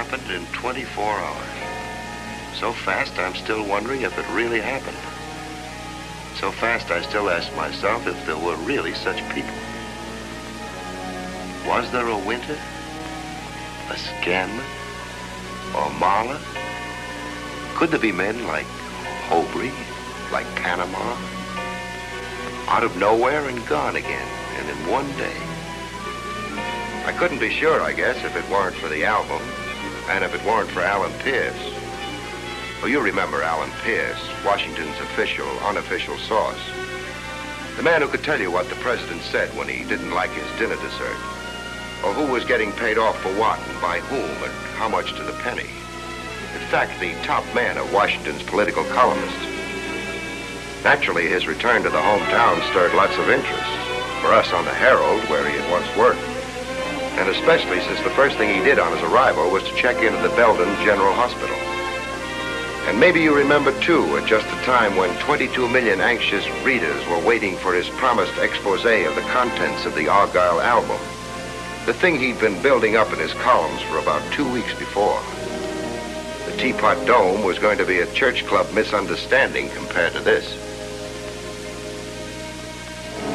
happened in 24 hours. So fast, I'm still wondering if it really happened. So fast, I still ask myself if there were really such people. Was there a Winter? A Scanlon? Or Marla? Could there be men like Hobry, like Panama? Out of nowhere and gone again, and in one day. I couldn't be sure, I guess, if it weren't for the album, and if it weren't for Alan Pierce. Well, you remember Alan Pierce, Washington's official, unofficial source. The man who could tell you what the president said when he didn't like his dinner dessert, or who was getting paid off for what and by whom and how much to the penny. In fact, the top man of Washington's political columnists. Naturally, his return to the hometown stirred lots of interest for us on the Herald, where he had once worked. And especially since the first thing he did on his arrival was to check into the Belden General Hospital. And maybe you remember, too, at just the time when 22 million anxious readers were waiting for his promised expose of the contents of the Argyle album. The thing he'd been building up in his columns for about 2 weeks before. The Teapot Dome was going to be a church club misunderstanding compared to this.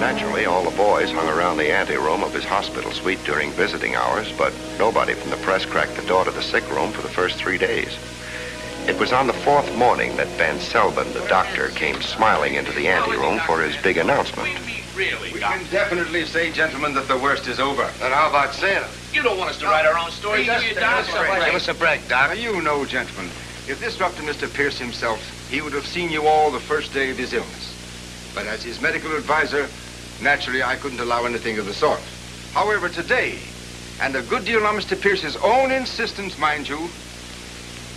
Naturally, all the boys hung around the anteroom of his hospital suite during visiting hours, but nobody from the press cracked the door to the sick room for the first 3 days. It was on the 4th morning that Van Selbin, the doctor, came smiling into the anteroom for his big announcement. We can definitely say, gentlemen, that the worst is over. And how about Santa? You don't want us to write our own story, do you, Doc? Give us a break, Doc. Now, you know, gentlemen, if this Dr. Mr. Pierce himself, he would have seen you all the first day of his illness. But as his medical advisor, naturally, I couldn't allow anything of the sort. However, today, and a good deal on Mr. Pierce's own insistence, mind you,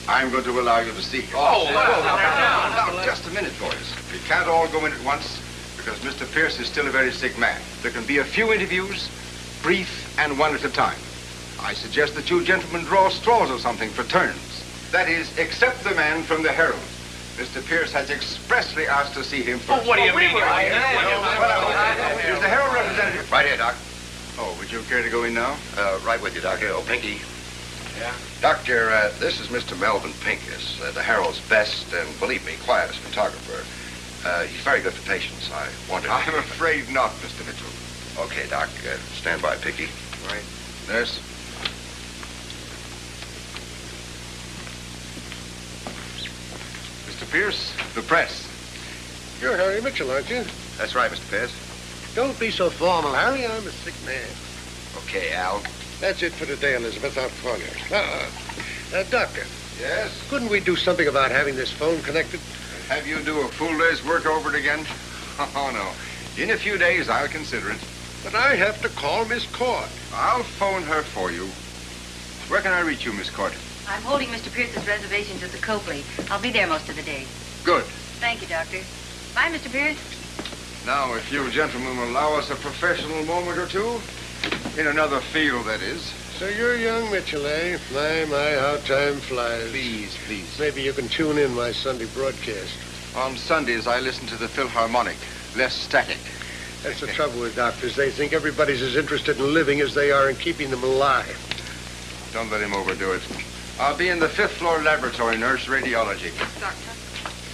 I'm going to allow you to see him. Now, just a minute, boys. We can't all go in at once, because Mr. Pierce is still a very sick man. There can be a few interviews, brief and one at a time. I suggest that you gentlemen draw straws or something for turns. That is, except the man from the Herald. Mr. Pierce has expressly asked to see him first. Oh, what do you mean? Here's the Herald representative. Right here, Doc. Oh, would you care to go in now? Right with you, Doctor. Oh, Pinky. Yeah? Doctor, this is Mr. Melvin Pincus, the Herald's best and, believe me, quietest photographer. He's very good for patients. I wanted to... I'm afraid not, Mr. Mitchell. Okay, Doc. Stand by, Pinky. Right. Nurse. Mr. Pierce, the press. You're Harry Mitchell, aren't you? That's right, Mr. Pierce. Don't be so formal, Harry. I'm a sick man. Okay, Al. That's it for today, Elizabeth. I'll call you. Doctor. Yes? Couldn't we do something about having this phone connected? Have you do a full day's work over it again? Oh, no. In a few days, I'll consider it. But I have to call Miss Cord. I'll phone her for you. Where can I reach you, Miss Cord? I'm holding Mr. Pierce's reservations at the Copley. I'll be there most of the day. Good. Thank you, Doctor. Bye, Mr. Pierce. Now, if you gentlemen will allow us a professional moment or two, in another field, that is. So you're young Mitchell, eh? My, how time flies. Please. Maybe you can tune in my Sunday broadcast. On Sundays, I listen to the Philharmonic. Less static. That's the trouble with doctors. They think everybody's as interested in living as they are in keeping them alive. Don't let him overdo it. I'll be in the 5th floor laboratory, nurse, radiology. Doctor?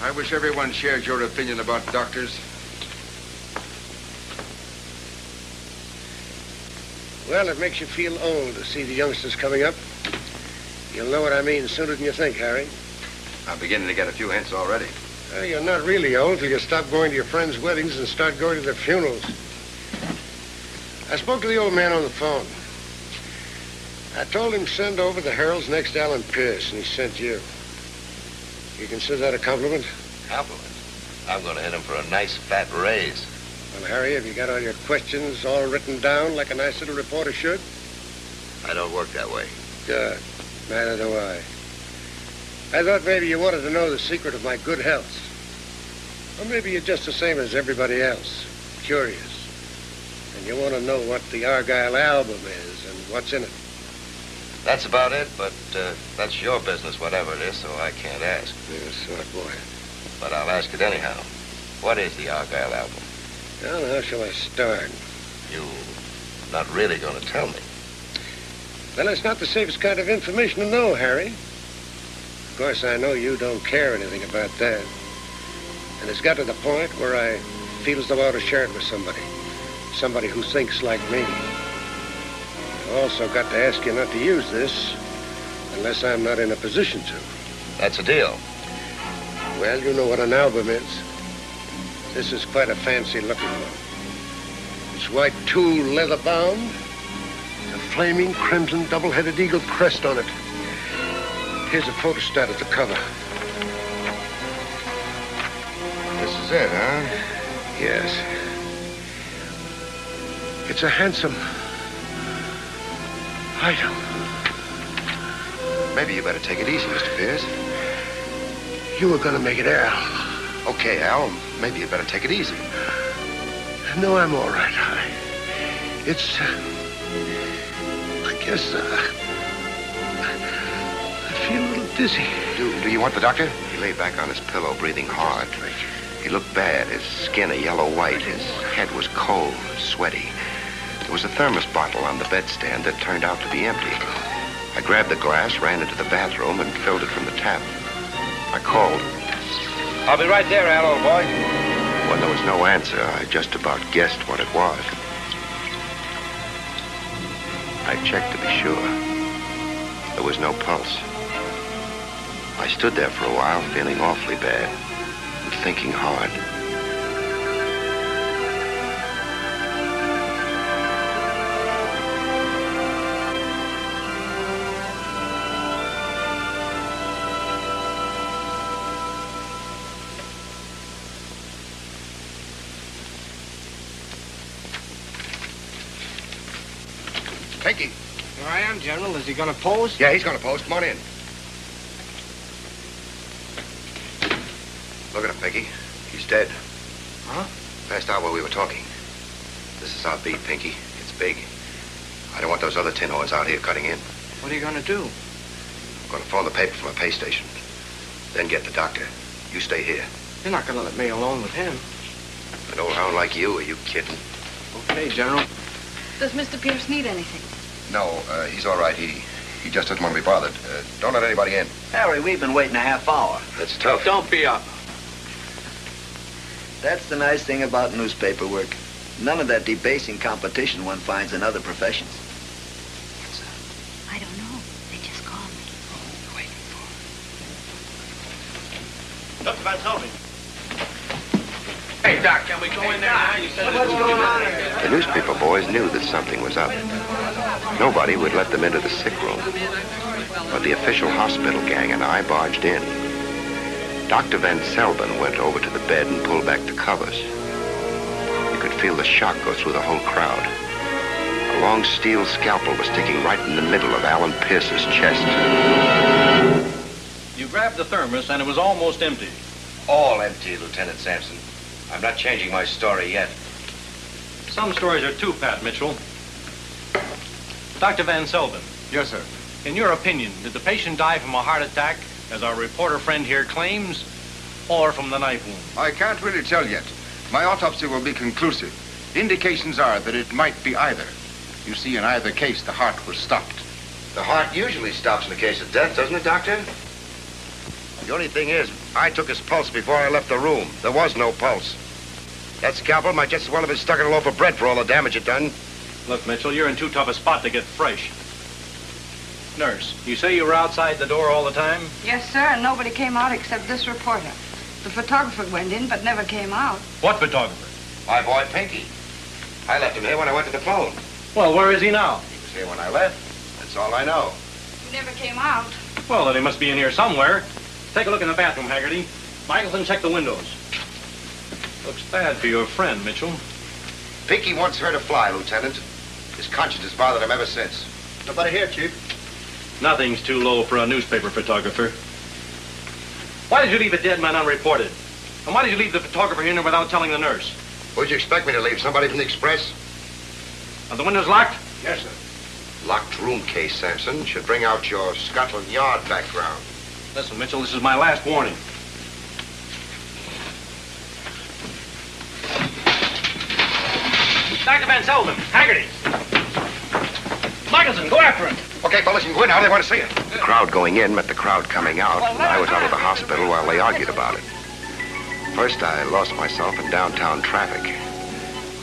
I wish everyone shared your opinion about doctors. Well, it makes you feel old to see the youngsters coming up. You'll know what I mean sooner than you think, Harry. I'm beginning to get a few hints already. Well, you're not really old till you stop going to your friends' weddings and start going to their funerals. I spoke to the old man on the phone. I told him send over the Herald's next Alan Pierce, and he sent you. You consider that a compliment? Compliment? I'm going to hit him for a nice fat raise. Well, Harry, have you got all your questions all written down like a nice little reporter should? I don't work that way. Good. Neither do I. I thought maybe you wanted to know the secret of my good health. Or maybe you're just the same as everybody else, curious. And you want to know what the Argyle album is and what's in it. That's about it, but that's your business, whatever it is, so I can't ask. You're a smart boy. But I'll ask it anyhow. What is the Argyle album? Well, how shall I start? You're not really going to tell me. Well, it's not the safest kind of information to know, Harry. Of course, I know you don't care anything about that. And it's got to the point where I feel as though I ought to share it with somebody. Somebody who thinks like me. I've also got to ask you not to use this unless I'm not in a position to. That's a deal. Well, you know what an album is. This is quite a fancy-looking one. It's white tulle leather bound, a flaming crimson double-headed eagle crest on it. Here's a photostat of the cover. This is it, huh? Yes. It's a handsome item. Maybe you better take it easy, Mr. Pierce. You were gonna make it, Al. Okay, Al, maybe you better take it easy. No, I'm all right. It's, I guess, I feel a little dizzy. Do you want the doctor? He lay back on his pillow, breathing hard. He looked bad, his skin a yellow white. His head was cold, sweaty. There was a thermos bottle on the bedstand that turned out to be empty. I grabbed the glass, ran into the bathroom, and filled it from the tap. I called. I'll be right there, Al, old boy. When there was no answer, I just about guessed what it was. I checked to be sure. There was no pulse. I stood there for a while, feeling awfully bad and thinking hard. Pinky. Here I am, General. Is he going to pose? Yeah, he's going to pose. Come on in. Look at him, Pinky. He's dead. Huh? Passed out while we were talking. This is our beat, Pinky. It's big. I don't want those other tin horns out here cutting in. What are you going to do? I'm going to phone the paper from a pay station. Then get the doctor. You stay here. You're not going to let me alone with him. An old hound like you, are you kidding? Okay, General. Does Mr. Pierce need anything? No, he's all right. He just doesn't want to be bothered. Don't let anybody in. Harry, we've been waiting a half hour. That's tough. Don't be up. That's the nice thing about newspaper work. None of that debasing competition one finds in other professions. I don't know. They just called me. Waiting for Dr. Van Solving. Hey, Doc, can we go in there now? You said What's going on here? The newspaper boys knew that something was up. Nobody would let them into the sick room. But the official hospital gang and I barged in. Dr. Van Selben went over to the bed and pulled back the covers. You could feel the shock go through the whole crowd. A long steel scalpel was sticking right in the middle of Alan Pierce's chest. You grabbed the thermos and it was almost empty. All empty, Lieutenant Sampson. I'm not changing my story yet. Some stories are too pat, Mitchell. Dr. Van Selben, Yes, sir. in your opinion, did the patient die from a heart attack, as our reporter friend here claims, or from the knife wound? I can't really tell yet. My autopsy will be conclusive. Indications are that it might be either. You see, in either case, the heart was stopped. The heart usually stops in the case of death, doesn't it, Doctor? The only thing is, I took his pulse before I left the room. There was no pulse. That scalpel might just as well have been stuck in a loaf of bread for all the damage it done. Look, Mitchell, you're in too tough a spot to get fresh. Nurse, you say you were outside the door all the time? Yes, sir, and nobody came out except this reporter. The photographer went in, but never came out. What photographer? My boy, Pinky. I left him here when I went to the phone. Well, where is he now? He was here when I left. That's all I know. He never came out. Well, then he must be in here somewhere. Take a look in the bathroom, Haggerty. Michelson, check the windows. Looks bad for your friend, Mitchell. Pinky once heard a fly, Lieutenant. His conscience has bothered him ever since. Nobody here, Chief. Nothing's too low for a newspaper photographer. Why did you leave a dead man unreported? And why did you leave the photographer here without telling the nurse? Who'd you expect me to leave? Somebody from the Express? Are the windows locked? Yes, sir. Locked room case, Sampson. Should bring out your Scotland Yard background. Listen, Mitchell, this is my last warning. Dr. Van Selden, Haggerty. Michelson, go after him. Okay, fellas, you can go in now. They want to see you. The crowd going in met the crowd coming out, and I was out of the hospital while they argued about it. First, I lost myself in downtown traffic.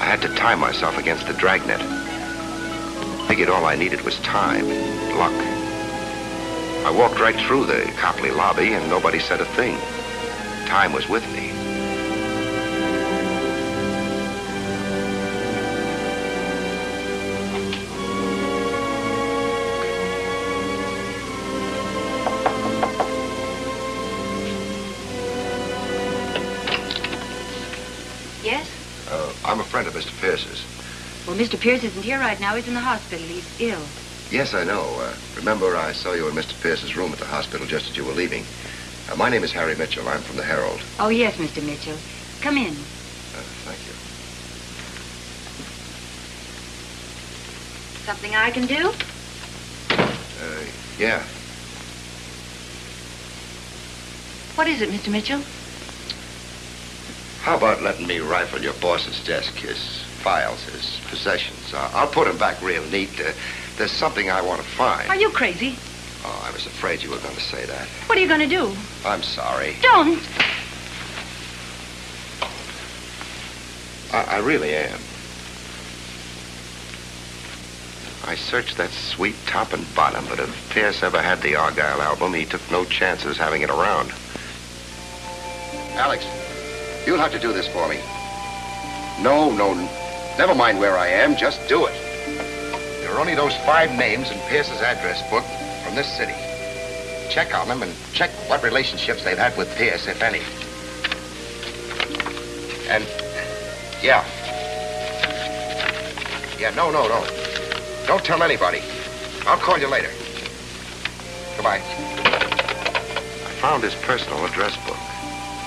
I had to time myself against the dragnet. Figured all I needed was time, luck. I walked right through the Copley lobby, and nobody said a thing. Time was with me. Yes? I'm a friend of Mr. Pierce's. Well, Mr. Pierce isn't here right now. He's in the hospital. He's ill. Yes, I know. Remember, I saw you in Mr. Pierce's room at the hospital just as you were leaving. My name is Harry Mitchell. I'm from the Herald. Oh, yes, Mr. Mitchell. Come in. Thank you. Something I can do? Yeah. What is it, Mr. Mitchell? How about letting me rifle your boss's desk, his files, his possessions? I'll put them back real neat. There's something I want to find. Are you crazy? Oh, I was afraid you were going to say that. What are you going to do? I'm sorry. Don't. I really am. I searched that sweet top and bottom, but if Pierce ever had the Argyle album, he took no chances having it around. Alex, you'll have to do this for me. No, never mind where I am, just do it. There are only those 5 names in Pierce's address book from this city. Check on them and check what relationships they've had with Pierce, if any. And, yeah. Yeah, no. Don't tell anybody. I'll call you later. Goodbye. I found his personal address book.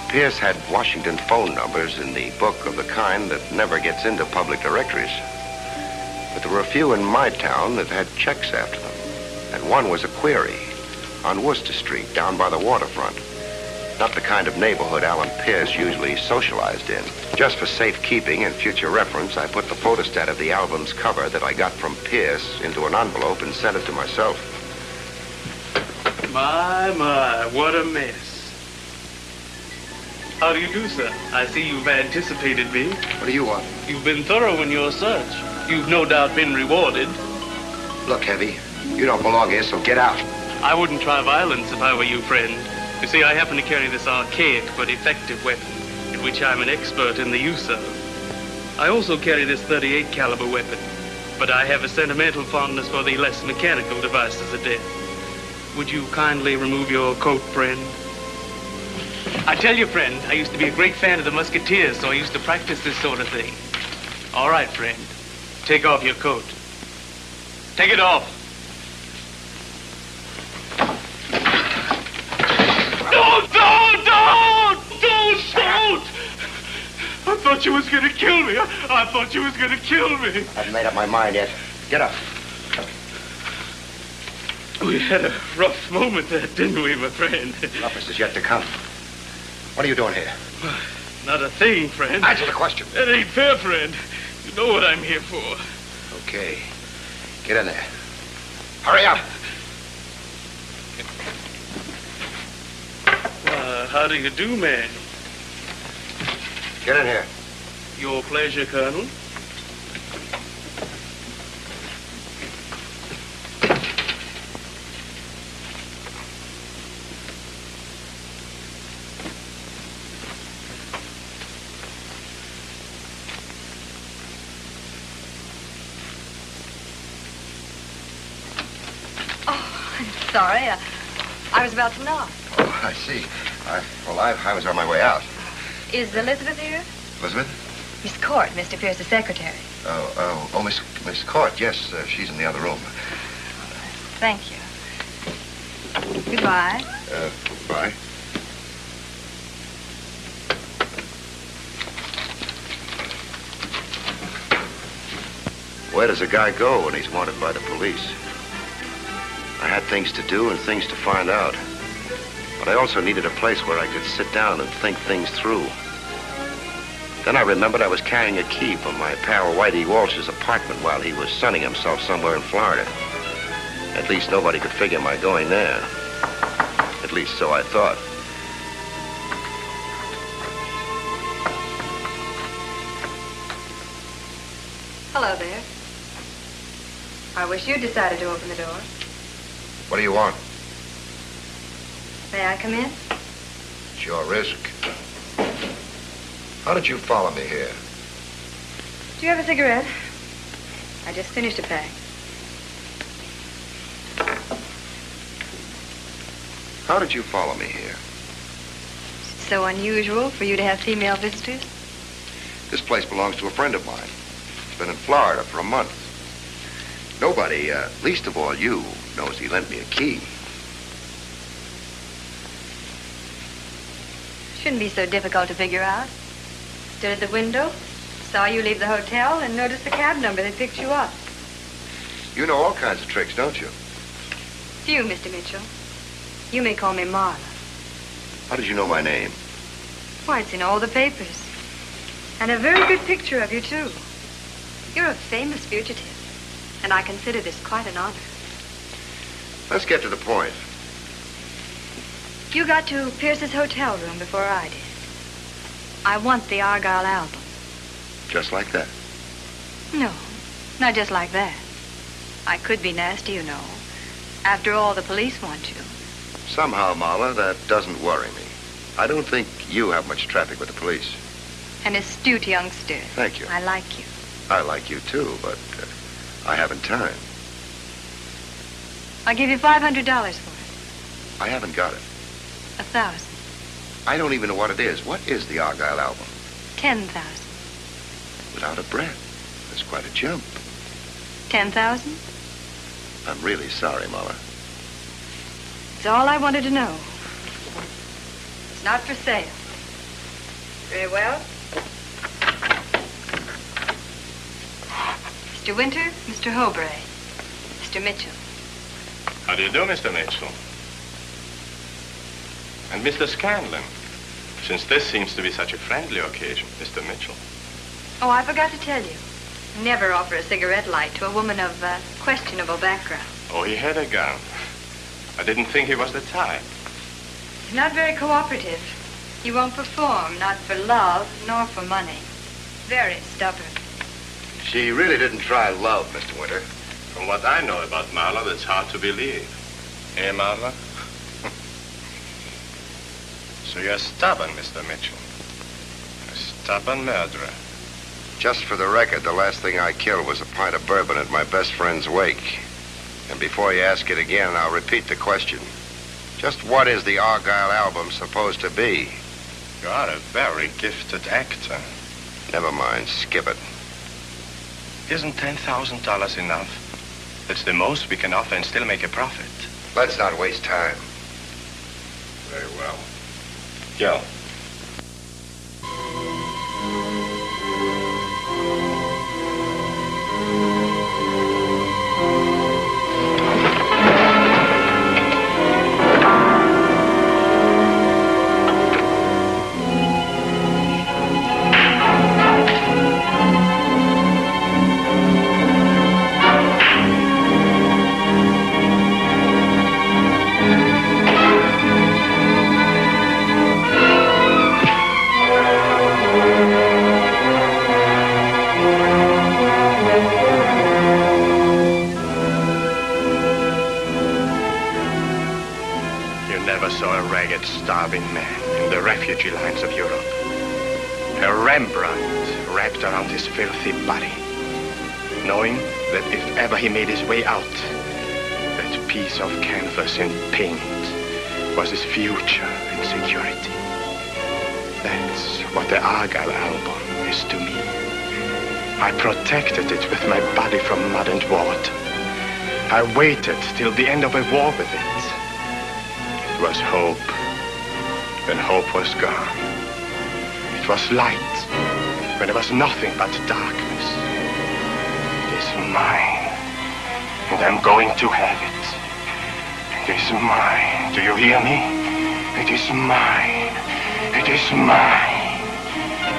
Pierce had Washington phone numbers in the book of the kind that never gets into public directories. But there were a few in my town that had checks after them. And one was a query on Worcester Street, down by the waterfront. Not the kind of neighborhood Alan Pierce usually socialized in. Just for safekeeping and future reference, I put the photostat of the album's cover that I got from Pierce into an envelope and sent it to myself. My, what a mess. How do you do, sir? I see you've anticipated me. What do you want? You've been thorough in your search. You've no doubt been rewarded. Look, Heavy, you don't belong here, so get out. I wouldn't try violence if I were you, friend. You see, I happen to carry this archaic but effective weapon, in which I'm an expert in the use of. I also carry this .38 caliber weapon, but I have a sentimental fondness for the less mechanical devices of death. Would you kindly remove your coat, friend? I tell you, friend, I used to be a great fan of the Musketeers, so I used to practice this sort of thing. All right, friend. Take off your coat. Take it off. Don't! I thought you was gonna kill me. I thought you was gonna kill me. I haven't made up my mind yet. Get up. We had a rough moment there, didn't we, my friend? Roughest is yet to come. What are you doing here? Not a thing, friend. Answer the question. That ain't fair, friend. You know what I'm here for. Okay. Get in there. Hurry up. How do you do, man? Get in here. Your pleasure, Colonel. Sorry, I was about to knock. Oh, I see. I was on my way out. Is Elizabeth here? Elizabeth? Miss Court, Mr. Pierce's secretary. Miss Court. Yes, she's in the other room. Thank you. Goodbye. Bye. Where does a guy go when he's wanted by the police? I had things to do and things to find out. But I also needed a place where I could sit down and think things through. Then I remembered I was carrying a key from my pal Whitey Walsh's apartment while he was sunning himself somewhere in Florida. At least nobody could figure my going there. At least so I thought. Hello there. I wish you decided to open the door. What do you want? May I come in? It's your risk. How did you follow me here? Do you have a cigarette? I just finished a pack. How did you follow me here? It's so unusual for you to have female visitors. This place belongs to a friend of mine. He's been in Florida for a month. Nobody, least of all you, knows he lent me a key. Shouldn't be so difficult to figure out. Stood at the window, saw you leave the hotel, and noticed the cab number that picked you up. You know all kinds of tricks, don't you? Few, Mr. Mitchell. You may call me Marla. How did you know my name? Why, it's in all the papers. And a very good picture of you, too. You're a famous fugitive, and I consider this quite an honor. Let's get to the point. You got to Pierce's hotel room before I did. I want the Argyle album. Just like that? No, not just like that. I could be nasty, you know. After all, the police want you. Somehow, Marla, that doesn't worry me. I don't think you have much traffic with the police. An astute youngster. Thank you. I like you. I like you, too, but I haven't time. I'll give you $500 for I haven't got it. it. 1,000. I don't even know what it is. What is the Argyle album? 10,000. Without a breath. That's quite a jump. 10,000? I'm really sorry, Marla. It's all I wanted to know. It's not for sale. Very well. Mr. Winter, Mr. Hobray, Mr. Mitchell. How do you do, Mr. Mitchell? And Mr. Scanlon, since this seems to be such a friendly occasion, Mr. Mitchell. Oh, I forgot to tell you. Never offer a cigarette light to a woman of questionable background. Oh, he had a gun. I didn't think he was the type. He's not very cooperative. He won't perform, not for love, nor for money. Very stubborn. She really didn't try love, Mr. Winter. From what I know about Marla, that's hard to believe. Eh, Marla? So you're stubborn, Mr. Mitchell. A stubborn murderer. Just for the record, the last thing I killed was a pint of bourbon at my best friend's wake. And before you ask it again, I'll repeat the question. Just what is the Argyle album supposed to be? You are a very gifted actor. Never mind, skip it. Isn't $10,000 enough? It's the most we can offer and still make a profit. Let's not waste time. Very well. Joe. Starving man in the refugee lines of Europe. A Rembrandt wrapped around his filthy body, knowing that if ever he made his way out, that piece of canvas and paint was his future and security. That's what the Argyle album is to me. I protected it with my body from mud and water. I waited till the end of a war with it. It was hope. When hope was gone. It was light when there was nothing but darkness. It is mine, and I'm going to have it. It is mine. Do you hear me? It is mine. It is mine.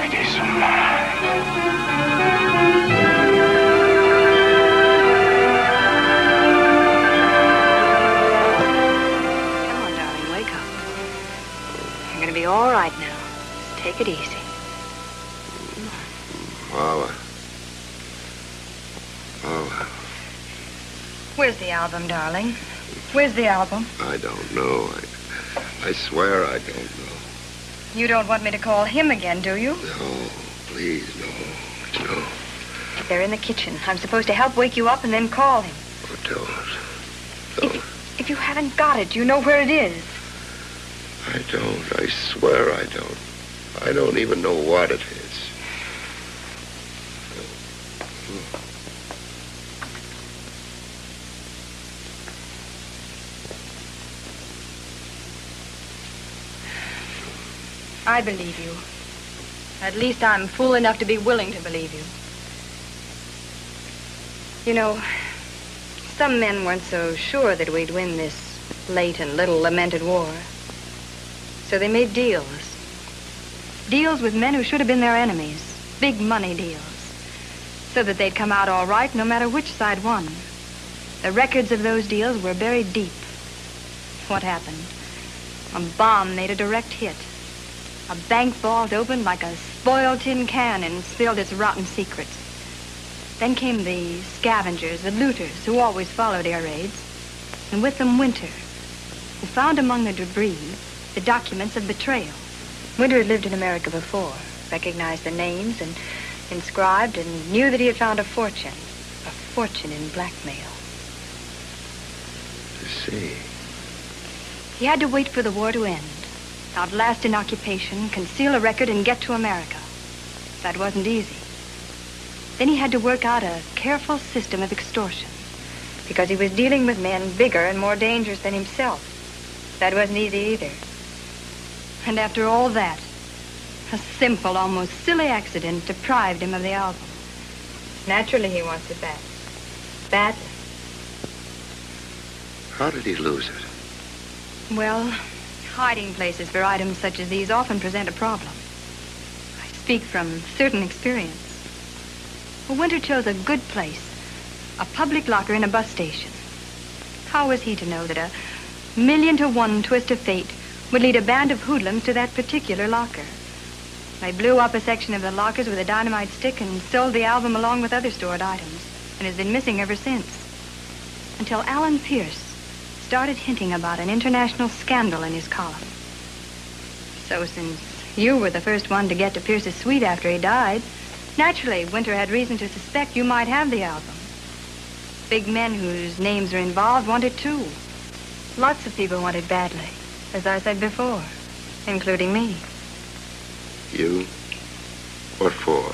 It is mine. take it easy. Oh, Where's the album, darling? Where's the album? I don't know. I swear I don't know. You don't want me to call him again, do you? No, please, no. They're in the kitchen. I'm supposed to help wake you up and then call him. Oh, don't. If you haven't got it, you know where it is. I don't. I swear I don't. I don't even know what it is. I believe you. At least I'm fool enough to be willing to believe you. You know, some men weren't so sure that we'd win this late and little lamented war. So they made deals. Deals with men who should have been their enemies. Big money deals. So that they'd come out all right no matter which side won. The records of those deals were buried deep. What happened? A bomb made a direct hit. A bank vault opened like a spoiled tin can and spilled its rotten secrets. Then came the scavengers, the looters, who always followed air raids. And with them Winter, who found among the debris the documents of betrayal. Winter had lived in America before, recognized the names and inscribed, and knew that he had found a fortune in blackmail. I see. He had to wait for the war to end, outlast an occupation, conceal a record, and get to America. That wasn't easy. Then he had to work out a careful system of extortion, because he was dealing with men bigger and more dangerous than himself. That wasn't easy either. And after all that, a simple, almost silly accident deprived him of the album. Naturally, he wants it back. Badly. How did he lose it? Well, hiding places for items such as these often present a problem. I speak from certain experience. Well, Winter chose a good place, a public locker in a bus station. How was he to know that a 1,000,000-to-1 twist of fate would lead a band of hoodlums to that particular locker? They blew up a section of the lockers with a dynamite stick and sold the album along with other stored items, and has been missing ever since. Until Alan Pierce started hinting about an international scandal in his column. So since you were the first one to get to Pierce's suite after he died, naturally, Winter had reason to suspect you might have the album. Big men whose names are involved want it too. Lots of people want it badly, as I said before, including me. You? What for?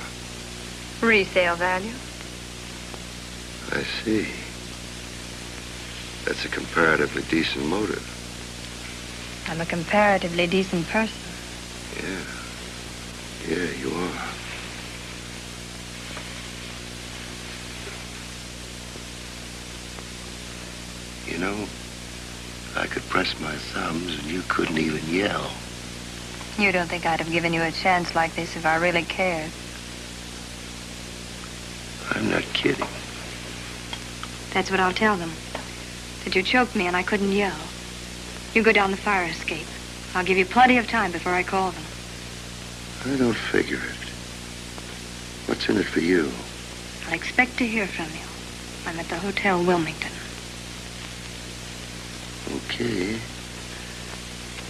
Resale value. I see. That's a comparatively decent motive. I'm a comparatively decent person. Yeah, you are. You know, I could press my thumbs and you couldn't even yell. You don't think I'd have given you a chance like this if I really cared? I'm not kidding. That's what I'll tell them. That you choked me and I couldn't yell. You go down the fire escape. I'll give you plenty of time before I call them. I don't figure it. What's in it for you? I'll expect to hear from you. I'm at the Hotel Wilmington. Okay.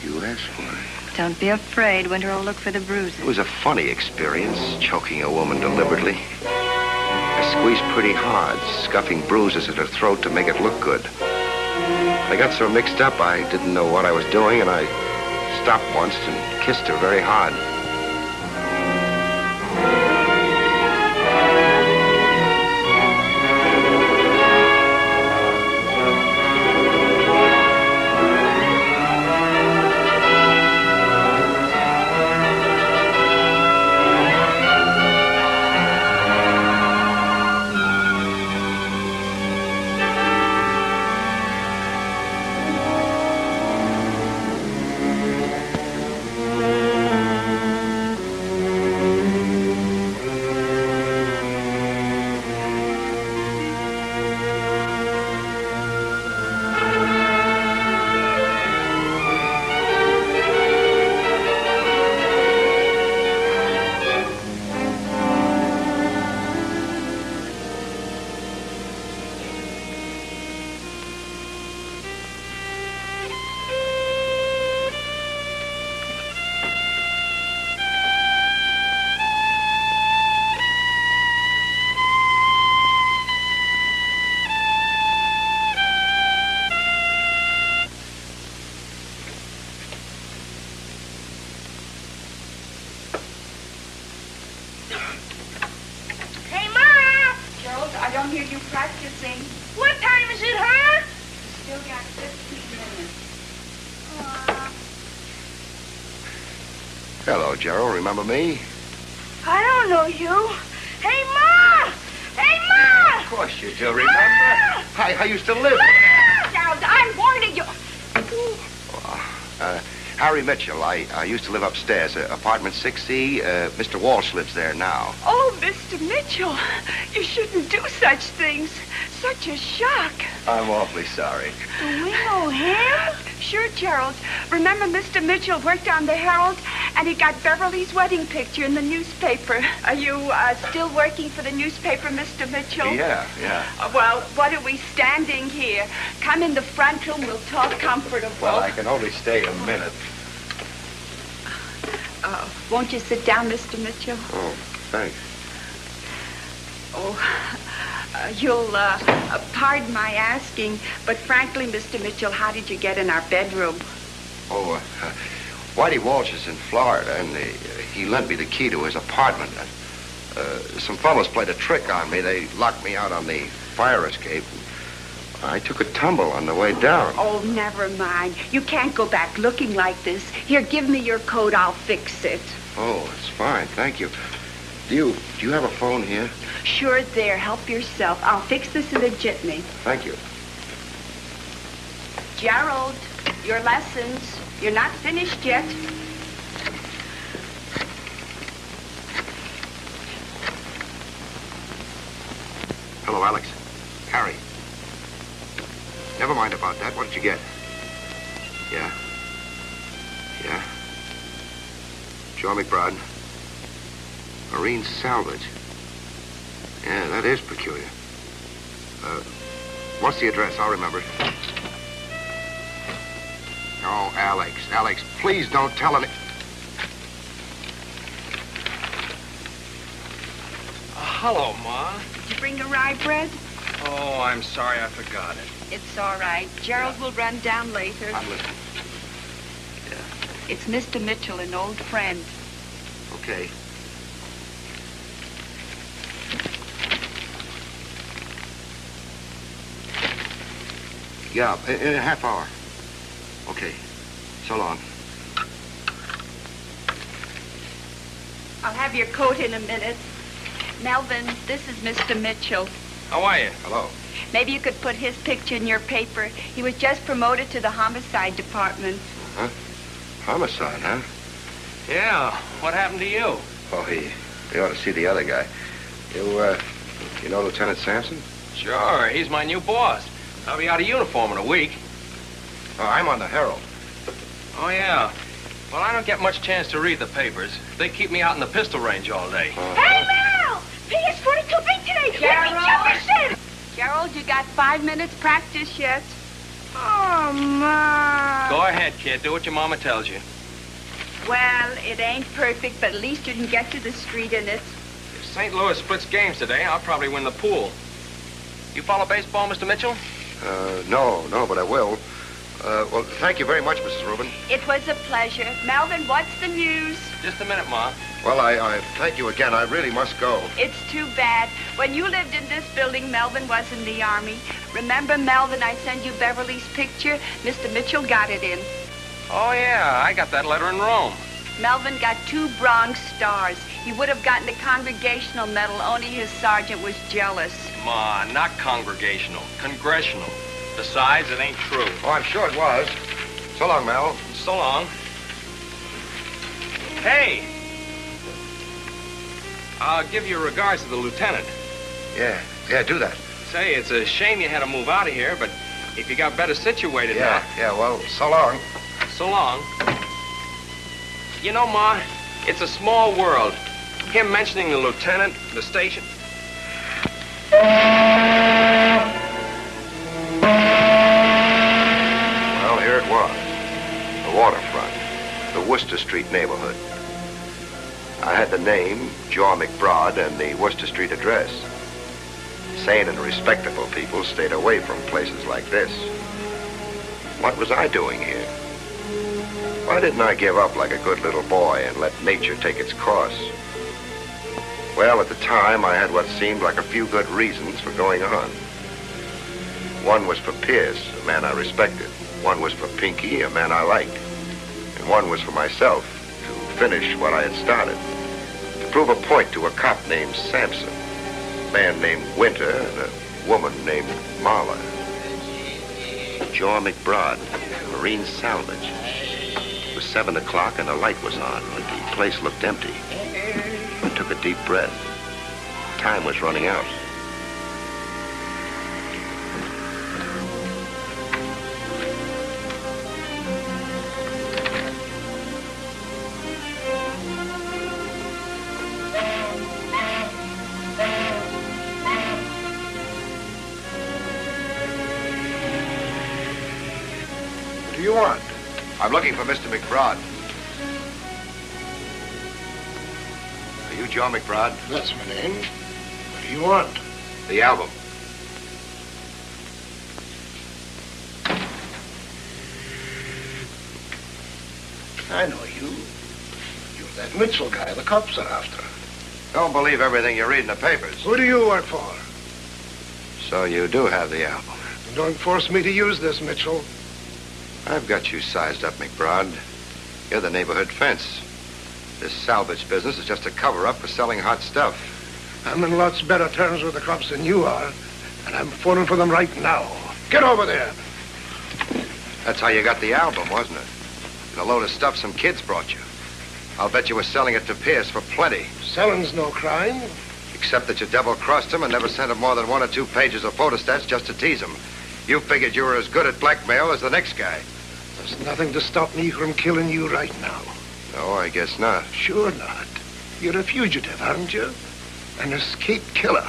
You asked for it. Don't be afraid. Winter will look for the bruises. It was a funny experience, choking a woman deliberately. I squeezed pretty hard, scuffing bruises at her throat to make it look good. I got so mixed up I didn't know what I was doing, and I stopped once and kissed her very hard. practicing. What time is it, huh? Still got 15 minutes. Hello, Gerald. Remember me? I don't know you. Hey, Ma! Hey, Ma! Of course you do. Remember? I used to live. Gerald, I'm warning you. Harry Mitchell. I used to live upstairs, apartment 6C. Mr. Walsh lives there now. Oh, Mr. Mitchell, you shouldn't do such things. Such a shock. I'm awfully sorry. Do we know him? Sure, Gerald. Remember Mr. Mitchell worked on the Herald, and he got Beverly's wedding picture in the newspaper. Are you still working for the newspaper, Mr. Mitchell? Yeah. Well, what are we standing here? Come in the front room. We'll talk comfortable. Well, I can only stay a minute. Won't you sit down, Mr. Mitchell? Oh, thanks. You'll pardon my asking, but frankly, Mr. Mitchell, how did you get in our bedroom? Whitey Walsh is in Florida, and he lent me the key to his apartment. Some fellows played a trick on me. They locked me out on the fire escape. I took a tumble on the way down. Oh, never mind. You can't go back looking like this. Here, give me your coat. I'll fix it. Oh, it's fine. Thank you. Do you have a phone here? Sure, there. Help yourself. I'll fix this in a jitney. Thank you. Gerald, your lessons. You're not finished yet. Hello, Alex. Harry. Never mind about that. What did you get? Yeah. Joe McBride. Marine salvage. Yeah, that is peculiar. What's the address? I'll remember it. Oh, Alex, please don't tell any... Hello, Ma. Did you bring the rye bread? Oh, I'm sorry I forgot it. It's all right. Gerald will run down later. I'm listening. It's Mr. Mitchell, an old friend. Okay. Yeah, in a half hour. Okay. So long. I'll have your coat in a minute. Melvin, this is Mr. Mitchell. How are you? Hello. Maybe you could put his picture in your paper. He was just promoted to the homicide department. Huh? Homicide, huh? Yeah. What happened to you? Oh, he ought to see the other guy. You know Lieutenant Sampson? Sure. He's my new boss. I'll be out of uniform in a week. Oh, I'm on the Herald. Oh, yeah. Well, I don't get much chance to read the papers. They keep me out in the pistol range all day. Hey, Mel! PS42 big today. Gerald! Gerald, you got 5 minutes practice yet? Oh, Ma. Go ahead, kid. Do what your mama tells you. Well, it ain't perfect, but at least you can get to the street in it. If St. Louis splits games today, I'll probably win the pool. You follow baseball, Mr. Mitchell? No, but I will. Well, thank you very much, Mrs. Rubin. It was a pleasure. Melvin, what's the news? Just a minute, Ma. Well, I thank you again. I really must go. It's too bad. When you lived in this building, Melvin was in the Army. Remember, Melvin, I sent you Beverly's picture? Mr. Mitchell got it in. Oh, yeah. I got that letter in Rome. Melvin got 2 Bronze Stars. He would have gotten the Congregational Medal, only his sergeant was jealous. Ma, not congregational. Congressional. Besides, it ain't true. Oh, I'm sure it was. So long, Mel. So long. Hey! I'll give your regards to the lieutenant. Yeah, do that. Say, it's a shame you had to move out of here, but if you got better situated now... Yeah, well, so long. So long. You know, Ma, it's a small world. Him mentioning the lieutenant, the station... Well, here it was. The waterfront. The Worcester Street neighborhood. I had the name, Joe McBride, and the Worcester Street address. Sane and respectable people stayed away from places like this. What was I doing here? Why didn't I give up like a good little boy and let nature take its course? Well, at the time, I had what seemed like a few good reasons for going on. One was for Pierce, a man I respected. One was for Pinky, a man I liked. And one was for myself, to finish what I had started. To prove a point to a cop named Sampson, a man named Winter, and a woman named Marla. Joe McBride, Marine Salvage. It was 7 o'clock and the light was on, but the place looked empty. I took a deep breath. Time was running out. What do you want? I'm looking for Mr. McBride. Are you Joe McBride? That's my name. What do you want? The album. I know you. You're that Mitchell guy the cops are after. Don't believe everything you read in the papers. Who do you work for? So you do have the album. Don't force me to use this, Mitchell. I've got you sized up, McBride. You're the neighborhood fence. This salvage business is just a cover-up for selling hot stuff. I'm in lots better terms with the cops than you are, and I'm phoning for them right now. Get over there. That's how you got the album, wasn't it? And a load of stuff some kids brought you. I'll bet you were selling it to Pierce for plenty. Selling's no crime. Except that you double-crossed him and never sent him more than 1 or 2 pages of photostats just to tease him. You figured you were as good at blackmail as the next guy. There's nothing to stop me from killing you right now. No, I guess not. Sure not. You're a fugitive, aren't you? An escaped killer.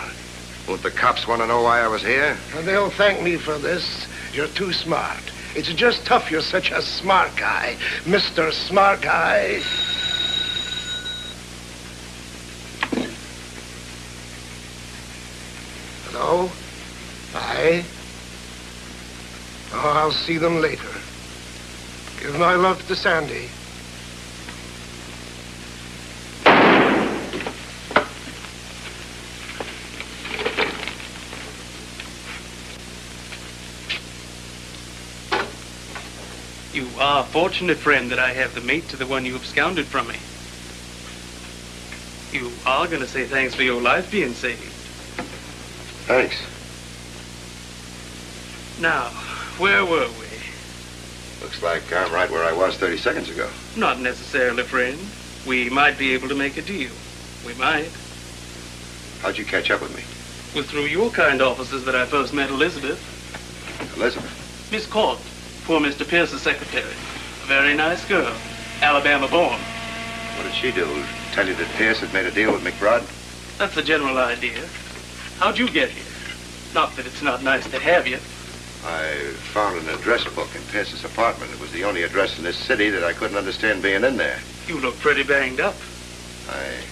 Won't the cops want to know why I was here? And they'll thank me for this. You're too smart. It's just tough you're such a smart guy. Mr. Smart Guy. Hello? Hi? Oh, I'll see them later. Give my love to Sandy. You are fortunate, friend, that I have the mate to the one you absconded from me. You are going to say thanks for your life being saved. Thanks. Now, where were we? Looks like I'm right where I was 30 seconds ago. Not necessarily, friend. We might be able to make a deal. We might. How'd you catch up with me? It was through your kind offices that I first met Elizabeth. Elizabeth? Miss Court, poor Mr. Pierce's secretary. A very nice girl. Alabama born. What did she do? Tell you that Pierce had made a deal with McBride? That's the general idea. How'd you get here? Not that it's not nice to have you. I found an address book in Pierce's apartment. It was the only address in this city that I couldn't understand being in there. You look pretty banged up. I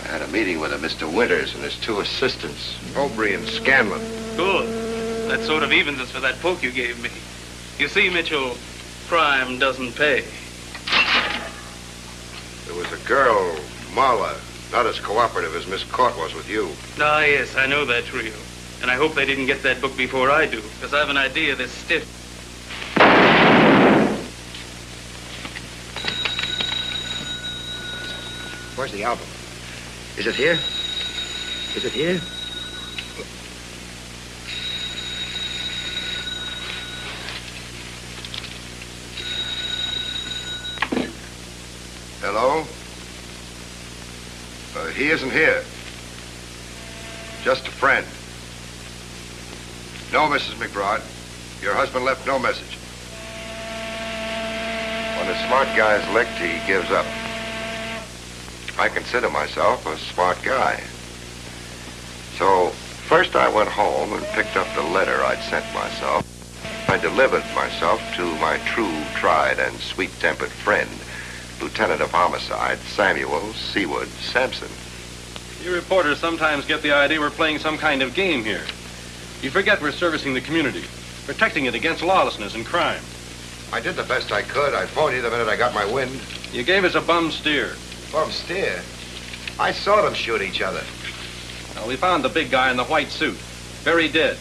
had a meeting with a Mr. Winters and his 2 assistants, Aubrey and Scanlon. Good. That sort of evens us for that poke you gave me. You see, Mitchell, crime doesn't pay. There was a girl, Marla, not as cooperative as Miss Court was with you. Ah, yes, I know that trio. And I hope they didn't get that book before I do, because I have an idea they're stiff. Where's the album? Is it here? Is it here? Hello? He isn't here. Just a friend. No, Mrs. McBride. Your husband left no message. When a smart guy's licked, he gives up. I consider myself a smart guy. So, first I went home and picked up the letter I'd sent myself. I delivered myself to my true, tried, and sweet-tempered friend, Lieutenant of Homicide, Samuel Seward Sampson. You reporters sometimes get the idea we're playing some kind of game here. You forget we're servicing the community, protecting it against lawlessness and crime. I did the best I could. I phoned you the minute I got my wind. You gave us a bum steer. Bum steer? I saw them shoot each other. Well, we found the big guy in the white suit, very dead.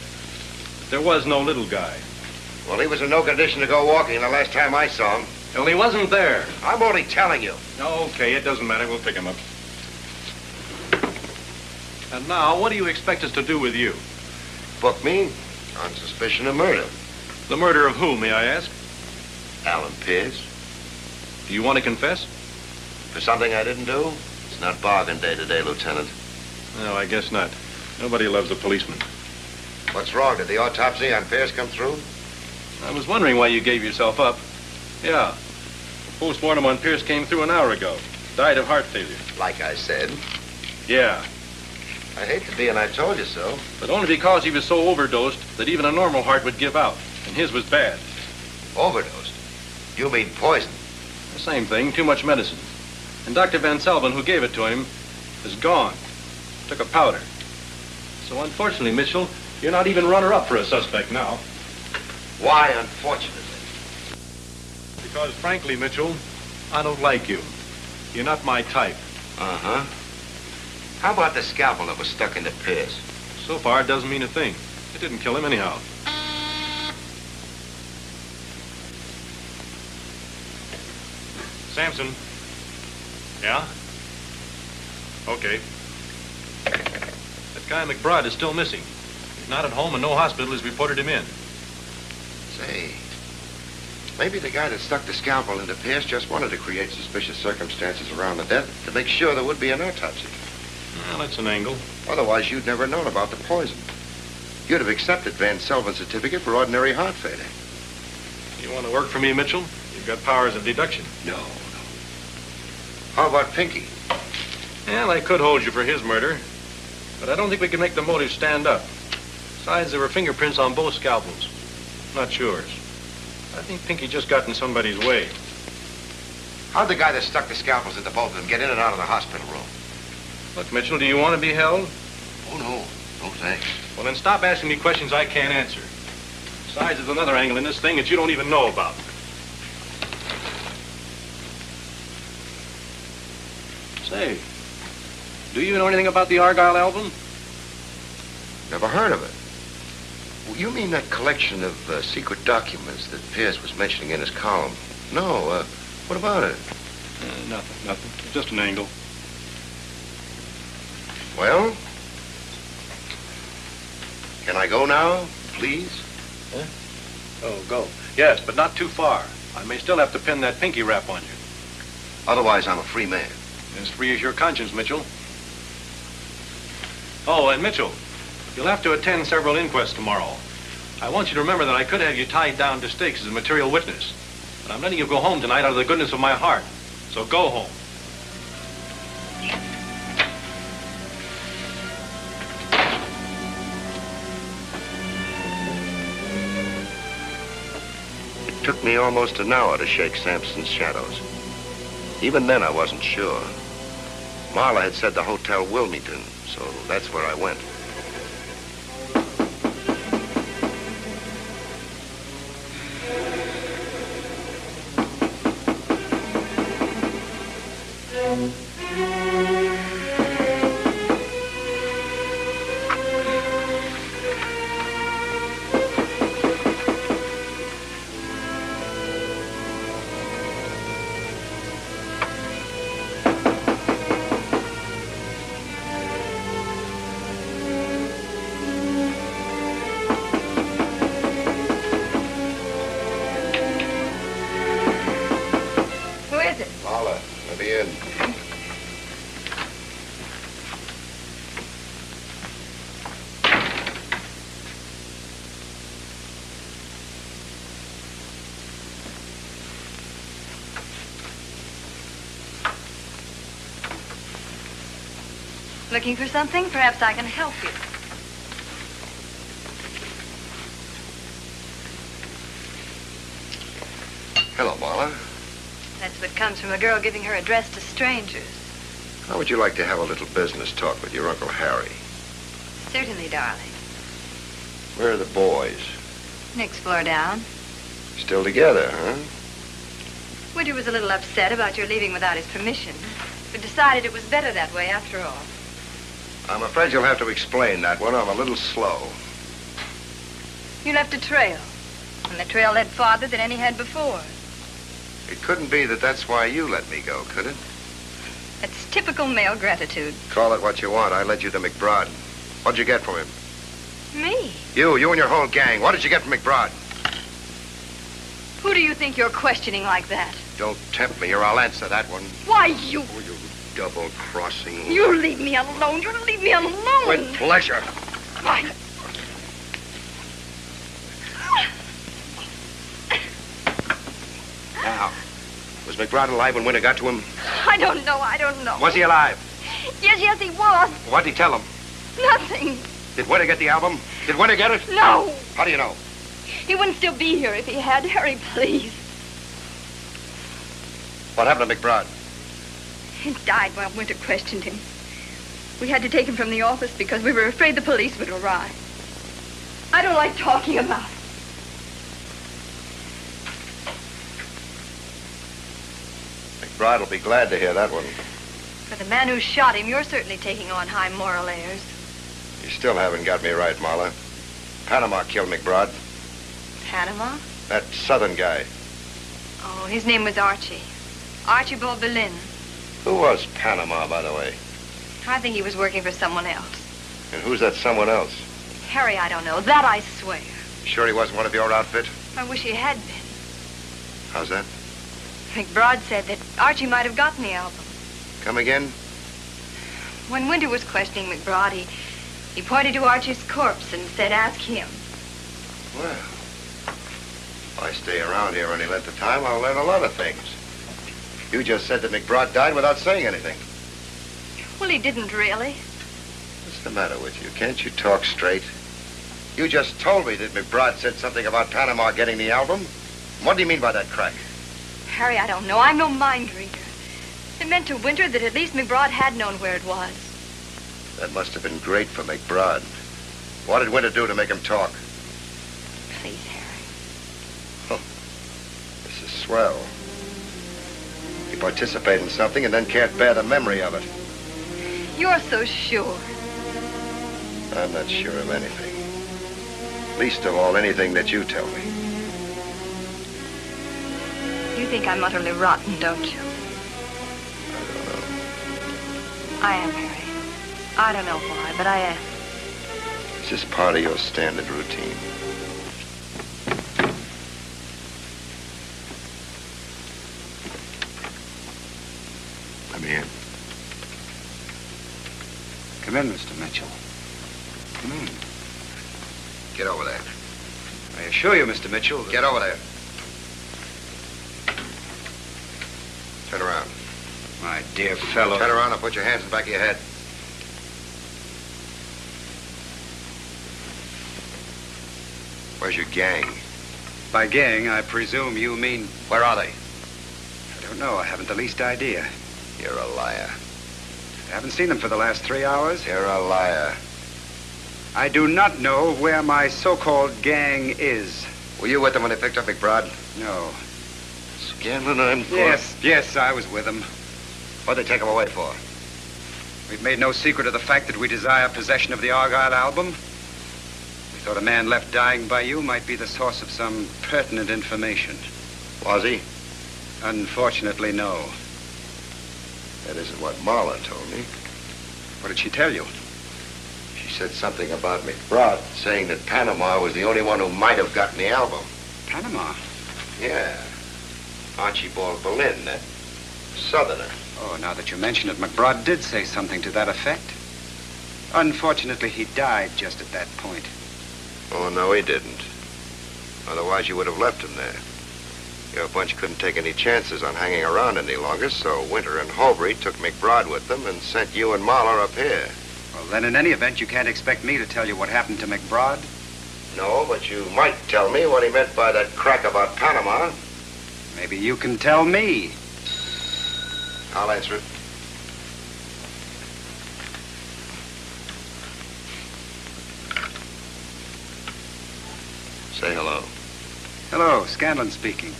there was no little guy. Well, he was in no condition to go walking the last time I saw him. Well, he wasn't there. I'm only telling you. Okay, it doesn't matter. We'll pick him up. And now, what do you expect us to do with you? Book me on suspicion of murder. The murder of who, may I ask? Alan Pierce. Do you want to confess? For something I didn't do? It's not bargain day today, Lieutenant. No, I guess not. Nobody loves a policeman. What's wrong? Did the autopsy on Pierce come through? I was wondering why you gave yourself up. Yeah. Postmortem on Pierce came through an hour ago. Died of heart failure. Like I said. Yeah. I hate to be an I told you so. But only because he was so overdosed that even a normal heart would give out. And his was bad. Overdosed? You mean poison? The same thing, too much medicine. And Dr. Van Selvin, who gave it to him, is gone. Took a powder. So unfortunately, Mitchell, you're not even runner-up for a suspect now. Why unfortunately? Because frankly, Mitchell, I don't like you. You're not my type. Uh-huh. How about the scalpel that was stuck into Pierce? So far, it doesn't mean a thing. It didn't kill him anyhow. Sampson. Yeah? Okay. That guy McBride is still missing. He's not at home and no hospital has reported him in. Say, maybe the guy that stuck the scalpel into Pierce just wanted to create suspicious circumstances around the death to make sure there would be an autopsy. Well, that's an angle. Otherwise, you'd never known about the poison. You'd have accepted Van Selvin's certificate for ordinary heart failure. You want to work for me, Mitchell? You've got powers of deduction. No. How about Pinky? Well, I could hold you for his murder, but I don't think we can make the motive stand up. Besides, there were fingerprints on both scalpels. Not yours. I think Pinky just got in somebody's way. How'd the guy that stuck the scalpels into both of them get in and out of the hospital room? Look, Mitchell, do you want to be held? Oh, no. No, thanks. Well, then stop asking me questions I can't answer. Besides, there's another angle in this thing that you don't even know about. Say, do you know anything about the Argyle album? Never heard of it. Well, you mean that collection of secret documents that Pierce was mentioning in his column? No, what about it? Nothing. Just an angle. Well, can I go now, please? Huh? Oh, go. Yes, but not too far. I may still have to pin that pinky rap on you. Otherwise, I'm a free man. As free as your conscience, Mitchell. Oh, and Mitchell, you'll have to attend several inquests tomorrow. I want you to remember that I could have you tied down to stakes as a material witness. But I'm letting you go home tonight out of the goodness of my heart. So go home. It took me almost an hour to shake Sampson's shadows. Even then, I wasn't sure. Marla had said the Hotel Wilmington, so that's where I went. Looking for something? Perhaps I can help you. Hello, Marla. That's what comes from a girl giving her address to strangers. How would you like to have a little business talk with your Uncle Harry? Certainly, darling. Where are the boys? Next floor down. Still together, huh? Winter was a little upset about your leaving without his permission, but decided it was better that way after all. I'm afraid you'll have to explain that one. I'm a little slow. You left a trail. And the trail led farther than any had before. It couldn't be that that's why you let me go, could it? It's typical male gratitude. Call it what you want. I led you to McBride. What'd you get from him? Me? You and your whole gang. What did you get from McBride? Who do you think you're questioning like that? Don't tempt me or I'll answer that one. Why, you... Oh, you double-crossing... You leave me alone. You leave me alone. With pleasure. Why... Now, was McBride alive when Winter got to him? I don't know. Was he alive? Yes, he was. What'd he tell him? Nothing. Did Winter get the album? Did Winter get it? No. How do you know? He wouldn't still be here if he had. Harry, please. What happened to McBride? He died while Winter questioned him. We had to take him from the office because we were afraid the police would arrive. I don't like talking about it. McBride will be glad to hear that one. For the man who shot him, you're certainly taking on high moral airs. You still haven't got me right, Marla. Panama killed McBride. Panama? That southern guy. Oh, his name was Archie. Archibald Boleyn. Who was Panama, by the way? I think he was working for someone else. And who's that someone else? Harry, I don't know. That I swear. Sure he wasn't one of your outfit? I wish he had been. How's that? McBride said that Archie might have gotten the album. Come again? When Winter was questioning McBride, he pointed to Archie's corpse and said, ask him. Well, if I stay around here any length of time, I'll learn a lot of things. You just said that McBride died without saying anything. Well, he didn't really. What's the matter with you? Can't you talk straight? You just told me that McBride said something about Panama getting the album. What do you mean by that crack? Harry, I don't know. I'm no mind reader. It meant to Winter that at least McBride had known where it was. That must have been great for McBride. What did Winter do to make him talk? Please, Harry. Oh, this is swell. You participate in something and then can't bear the memory of it. You're so sure. I'm not sure of anything. Least of all, anything that you tell me. You think I'm utterly rotten, don't you? I don't know. I am, Harry. I don't know why, but I am. It's just part of your standard routine. Let me in. Come in, Mr. Mitchell. Come in. Get over there. I assure you, Mr. Mitchell... Get over there. Turn around. My dear fellow... Turn around and put your hands in the back of your head. Where's your gang? By gang, I presume you mean... Where are they? I don't know. I haven't the least idea. You're a liar. I haven't seen them for the last 3 hours. You're a liar. I do not know where my so-called gang is. Were you with them when they picked up McBride? No. Scanlon, I'm... Yes, I was with them. What'd they take him away for? We've made no secret of the fact that we desire possession of the Argyle album. We thought a man left dying by you might be the source of some pertinent information. Was he? Unfortunately, no. That isn't what Marla told me. What did she tell you? She said something about McBride, saying that Panama was the only one who might have gotten the album. Panama? Yeah. Archibald Boleyn, that southerner. Oh, now that you mention it, McBride did say something to that effect. Unfortunately, he died just at that point. Oh, no, he didn't. Otherwise, you would have left him there. Your bunch couldn't take any chances on hanging around any longer, so Winter and Holbury took McBride with them and sent you and Mahler up here. Well, then, in any event, you can't expect me to tell you what happened to McBride. No, but you might tell me what he meant by that crack about Panama. Maybe you can tell me. I'll answer it. Say hello. Hello, Scanlon speaking.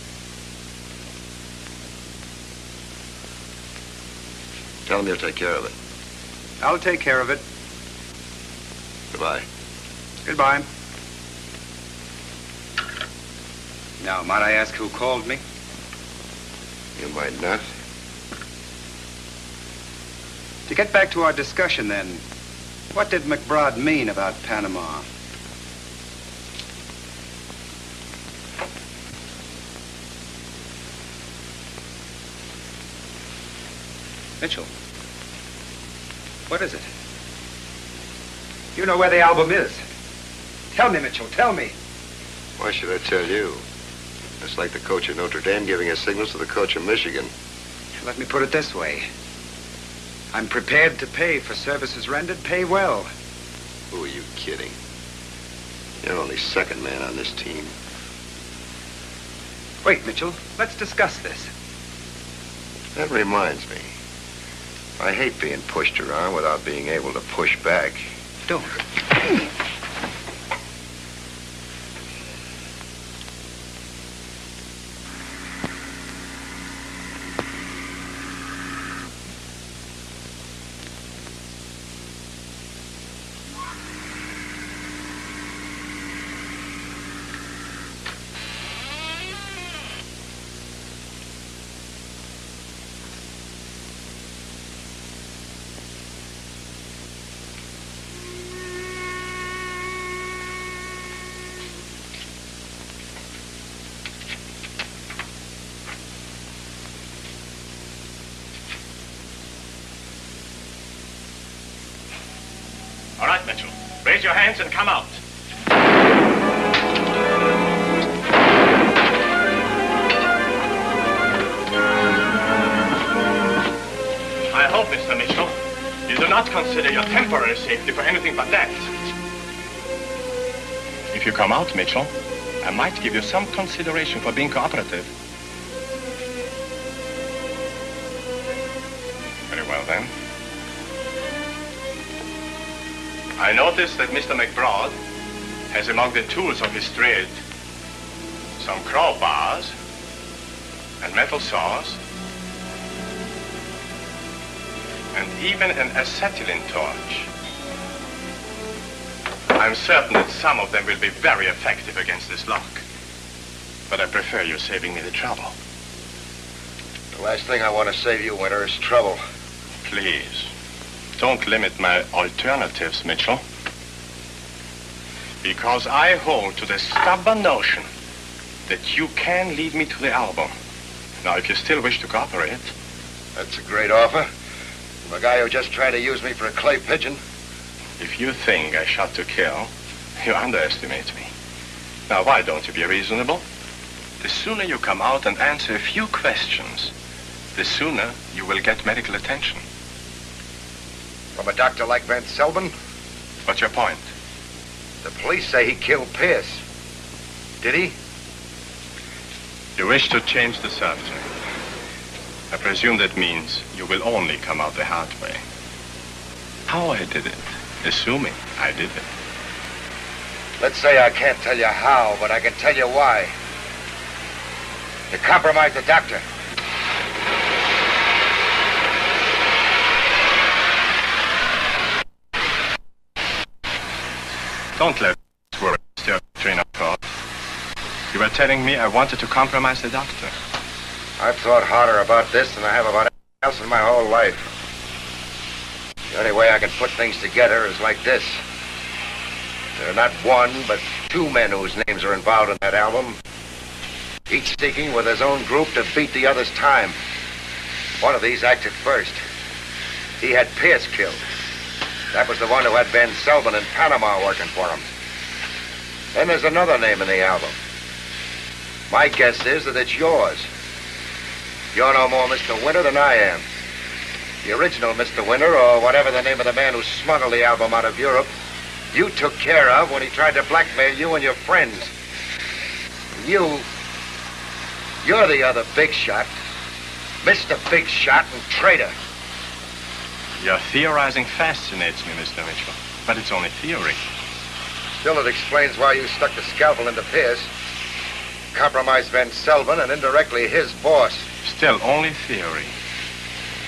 Tell him you'll take care of it. I'll take care of it. Goodbye. Goodbye. Now, might I ask who called me? You might not. To get back to our discussion, then, what did McBride mean about Panama? Mitchell, what is it? You know where the album is. Tell me, Mitchell, tell me. Why should I tell you? It's like the coach of Notre Dame giving his signals to the coach of Michigan. Let me put it this way. I'm prepared to pay for services rendered. Pay well. Who are you kidding? You're only second man on this team. Wait, Mitchell. Let's discuss this. That reminds me. I hate being pushed around without being able to push back. Don't. All right, Mitchell. Raise your hands and come out. I hope, Mr. Mitchell, you do not consider your temporary safety for anything but that. If you come out, Mitchell, I might give you some consideration for being cooperative. Very well, then. I noticed that Mr. McBride has among the tools of his trade some crowbars and metal saws and even an acetylene torch. I'm certain that some of them will be very effective against this lock, but I prefer you saving me the trouble. The last thing I want to save you, Winter, is trouble. Please. Don't limit my alternatives, Mitchell. Because I hold to the stubborn notion that you can lead me to the album. Now, if you still wish to cooperate... That's a great offer. From a guy who just tried to use me for a clay pigeon. If you think I shot to kill, you underestimate me. Now, why don't you be reasonable? The sooner you come out and answer a few questions, the sooner you will get medical attention. From a doctor like Van Selbin? What's your point? The police say he killed Pierce. Did he? You wish to change the subject. I presume that means you will only come out the hard way. How I did it, assuming I did it. Let's say I can't tell you how, but I can tell you why. You compromised the doctor. Don't let this worry steer your train of thought. You were telling me I wanted to compromise the doctor. I've thought harder about this than I have about anything else in my whole life. The only way I can put things together is like this. There are not one, but two men whose names are involved in that album. Each seeking with his own group to beat the other's time. One of these acted first. He had Pierce killed. That was the one who had Van Selbin in Panama working for him. Then there's another name in the album. My guess is that it's yours. You're no more Mr. Winter than I am. The original Mr. Winter, or whatever the name of the man who smuggled the album out of Europe, you took care of when he tried to blackmail you and your friends. You're the other big shot. Mr. Big Shot and traitor. Your theorizing fascinates me, Mr. Mitchell, but it's only theory. Still, it explains why you stuck the scalpel into Pierce, compromised Van Selbin, and indirectly his boss. Still, only theory.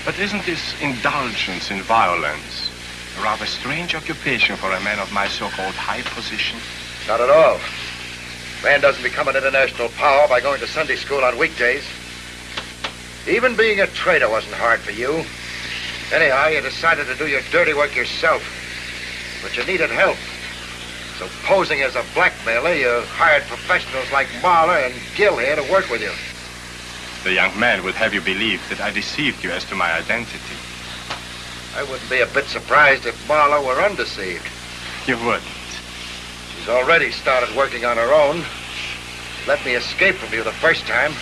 But isn't this indulgence in violence a rather strange occupation for a man of my so-called high position? Not at all. Man doesn't become an international power by going to Sunday school on weekdays. Even being a trader wasn't hard for you. Anyhow, you decided to do your dirty work yourself. But you needed help. So posing as a blackmailer, you hired professionals like Marler and Gill here to work with you. The young man would have you believe that I deceived you as to my identity. I wouldn't be a bit surprised if Marler were undeceived. You wouldn't. She's already started working on her own. Let me escape from you the first time.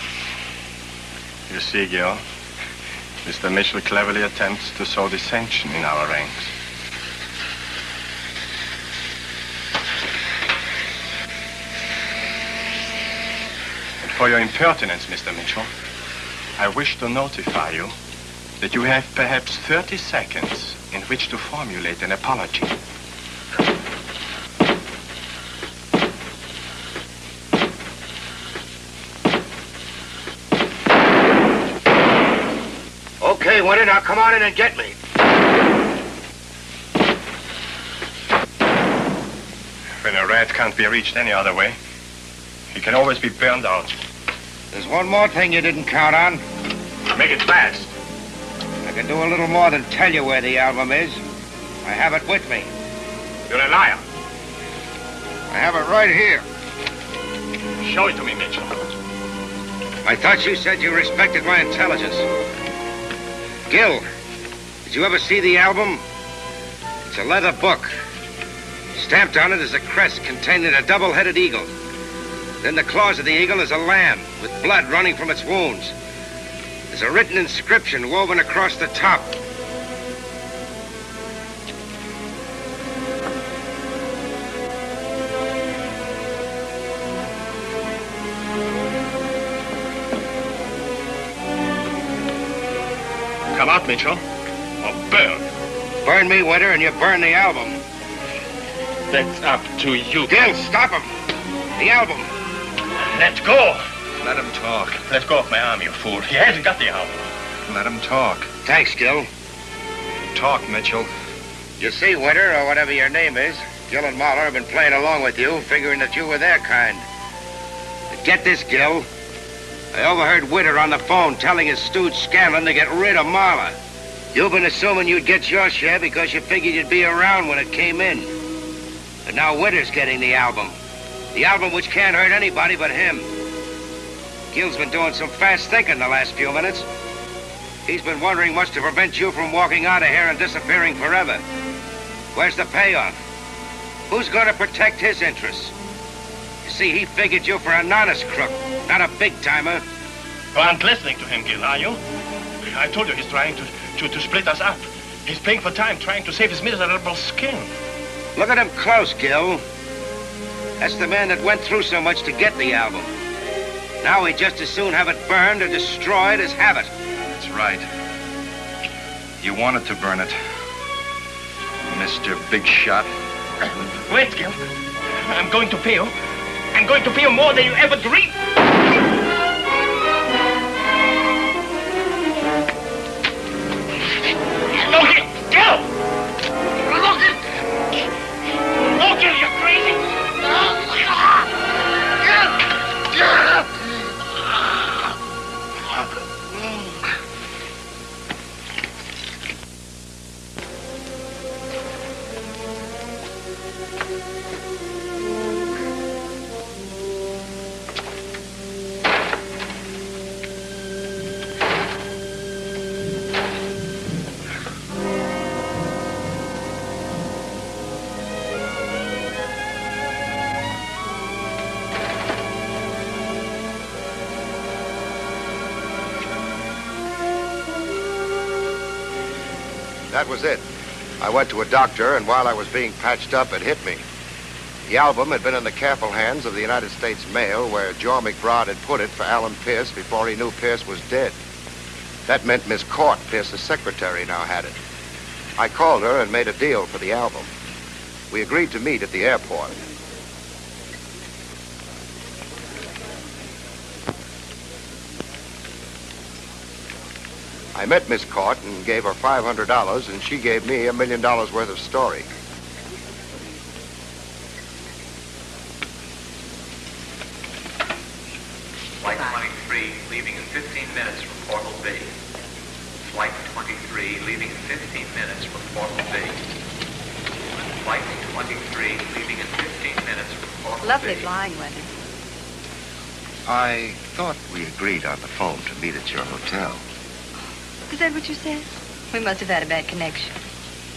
You see, Gil, Mr. Mitchell cleverly attempts to sow dissension in our ranks. And for your impertinence, Mr. Mitchell, I wish to notify you that you have perhaps 30 seconds in which to formulate an apology. Okay, Winter, now come on in and get me. When a rat can't be reached any other way, he can always be burned out. There's one more thing you didn't count on. Make it fast. I can do a little more than tell you where the album is. I have it with me. You're a liar. I have it right here. Show it to me, Mitchell. I thought you said you respected my intelligence. Gil, did you ever see the album? It's a leather book. Stamped on it is a crest containing a double-headed eagle. Then the claws of the eagle is a lamb with blood running from its wounds. There's a written inscription woven across the top. Come out, Mitchell, or burn. Burn me, Winter, and you burn the album. That's up to you. Gil, stop him. The album. Let go. Let him talk. Let go of my arm, you fool. He hasn't got the album. Let him talk. Thanks, Gil. Talk, Mitchell. You see, Winter, or whatever your name is, Gil and Mahler have been playing along with you, figuring that you were their kind. But get this, Gil. I overheard Winter on the phone telling his stooge Scanlon to get rid of Marler. You've been assuming you'd get your share because you figured you'd be around when it came in. But now Winter's getting the album. The album which can't hurt anybody but him. Gil's been doing some fast thinking the last few minutes. He's been wondering what's to prevent you from walking out of here and disappearing forever. Where's the payoff? Who's going to protect his interests? You see, he figured you for an honest crook, not a big-timer. You aren't listening to him, Gil, are you? I told you he's trying to split us up. He's paying for time, trying to save his miserable skin. Look at him close, Gil. That's the man that went through so much to get the album. Now he'd just as soon have it burned or destroyed as have it. That's right. You wanted to burn it, Mr. Big Shot. Wait, Gil. I'm going to pay you. I'm going to pay you more than you ever dreamed. No, Gil! No, Gil, you're crazy! That was it. I went to a doctor, and while I was being patched up, it hit me. The album had been in the careful hands of the United States Mail, where Joe McBride had put it for Alan Pierce before he knew Pierce was dead. That meant Miss Court, Pierce's secretary, now had it. I called her and made a deal for the album. We agreed to meet at the airport. I met Miss Court and gave her $500, and she gave me $1 million worth of story. 23 leaving in 15 minutes from Portal B. Flight 23 leaving in 15 minutes from Portal B. Flight 23 leaving in 15 minutes from Portal Lovely B. flying weather. I thought we agreed on the phone to meet at your hotel. Is that what you said? We must have had a bad connection.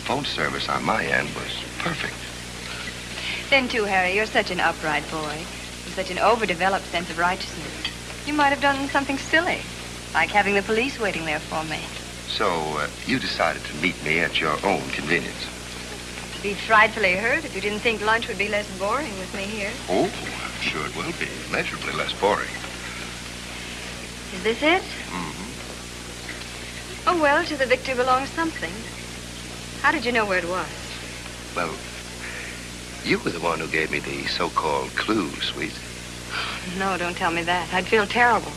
Phone service on my end was perfect. Then, too, Harry, you're such an upright boy, with such an overdeveloped sense of righteousness. You might have done something silly, like having the police waiting there for me. So, you decided to meet me at your own convenience. I'd be frightfully hurt if you didn't think lunch would be less boring with me here. Oh, I'm sure it will be. Measurably less boring. Is this it? Mm-hmm. Oh, well, to the victor belongs something. How did you know where it was? Well, you were the one who gave me the so-called clue, sweet. No, don't tell me that. I'd feel terrible.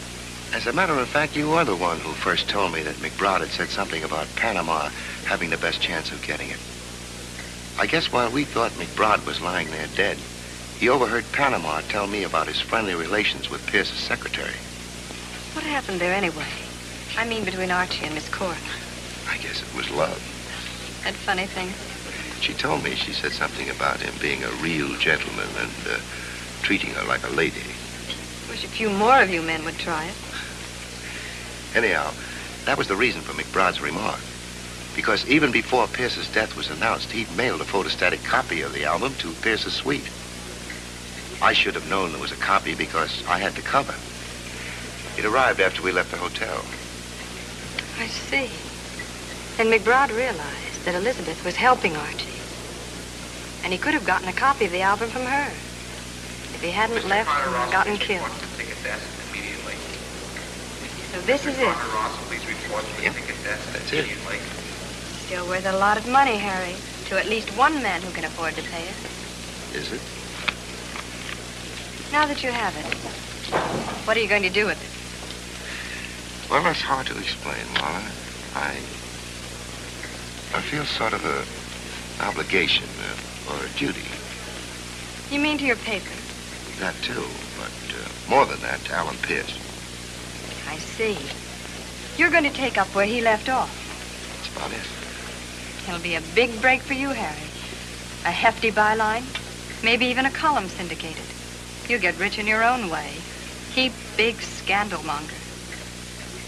As a matter of fact, you are the one who first told me that McBride had said something about Panama having the best chance of getting it. I guess while we thought McBride was lying there dead, he overheard Panama tell me about his friendly relations with Pierce's secretary. What happened there anyway? I mean between Archie and Miss Court. I guess it was love. That funny thing. She told me she said something about him being a real gentleman and treating her like a lady. Wish a few more of you men would try it. Anyhow, that was the reason for McBride's remark. Because even before Pierce's death was announced, he'd mailed a photostatic copy of the album to Pierce's suite. I should have known there was a copy because I had the cover. It arrived after we left the hotel. I see. Then McBride realized that Elizabeth was helping Archie. And he could have gotten a copy of the album from her if he hadn't left and gotten killed. So this is it. Yep, that's it. Still worth a lot of money, Harry, to at least one man who can afford to pay it. Is it? Now that you have it, what are you going to do with it? Well, that's hard to explain, Marla. I feel sort of an obligation or a duty. You mean to your paper? That too, but more than that, to Alan Pierce. I see. You're going to take up where he left off. That's about it. It'll be a big break for you, Harry. A hefty byline, maybe even a column syndicated. You get rich in your own way. Keep big scandal monger.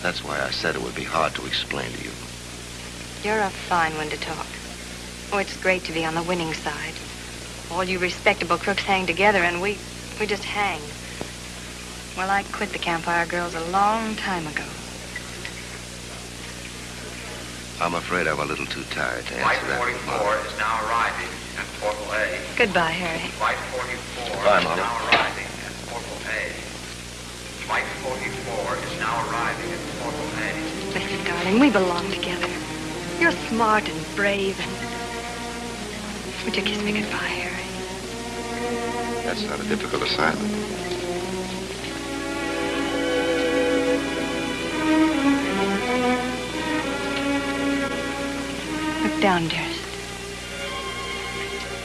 That's why I said it would be hard to explain to you. You're a fine one to talk. Oh, it's great to be on the winning side. All you respectable crooks hang together and we just hang. Well, I quit the Campfire Girls a long time ago. I'm afraid I'm a little too tired to Flight answer that. 44 is now arriving at Portal A. Goodbye, Harry. Flight 44 Goodbye, is Mama. now arriving at Portal A. Flight 44 is now arriving at Portal A. Listen, darling, we belong together. You're smart and brave and... Would you kiss me goodbye, Harry? That's not a difficult assignment. Look down, dearest.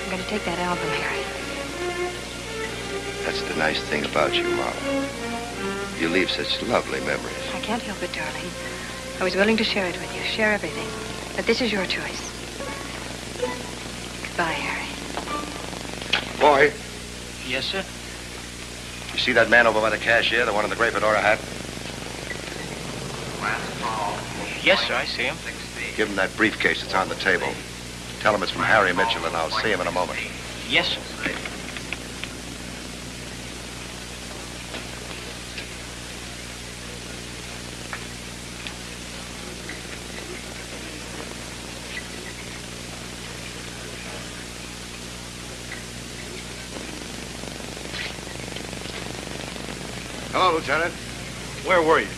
I'm going to take that album, Harry. That's the nice thing about you, Marla. You leave such lovely memories. I can't help it, darling. I was willing to share it with you, share everything. But this is your choice. Goodbye, Harry. Boy, Yes, sir? you see that man over by the cashier, the one in the gray fedora hat? Last call. Yes, sir, I see him. Give him that briefcase that's on the table. Tell him it's from Harry Mitchell, and I'll see him in a moment. Yes, sir. Hello, Lieutenant. Where were you?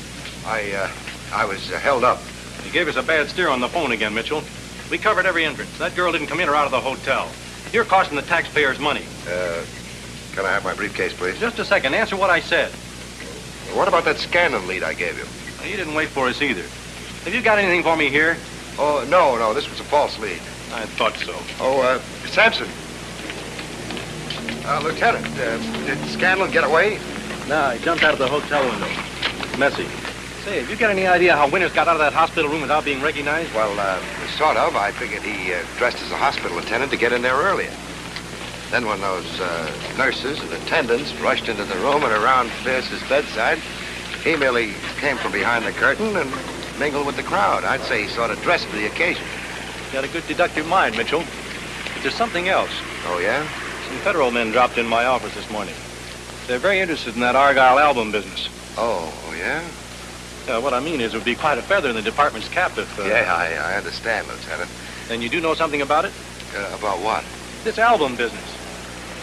I was held up. You gave us a bad steer on the phone again, Mitchell. We covered every entrance. That girl didn't come in or out of the hotel. You're costing the taxpayers money. Can I have my briefcase, please? Just a second. Answer what I said. What about that Scanlon lead I gave you? Now, you didn't wait for us either. Have you got anything for me here? Oh, no, this was a false lead. I thought so. Oh, Sampson. Lieutenant, did Scanlon get away? No, he jumped out of the hotel window. messy. Say, have you got any idea how Winters got out of that hospital room without being recognized? Well, sort of. I figured he dressed as a hospital attendant to get in there earlier. Then when those nurses and attendants rushed into the room and around Pierce's bedside, he merely came from behind the curtain and mingled with the crowd. I'd say he sort of dressed for the occasion. You got a good deductive mind, Mitchell. But there's something else. Oh, yeah? Some federal men dropped in my office this morning. They're very interested in that Argyle album business. Oh yeah? What I mean is it would be quite a feather in the department's cap if... Yeah, I understand, Lieutenant. Then you do know something about it? About what? This album business.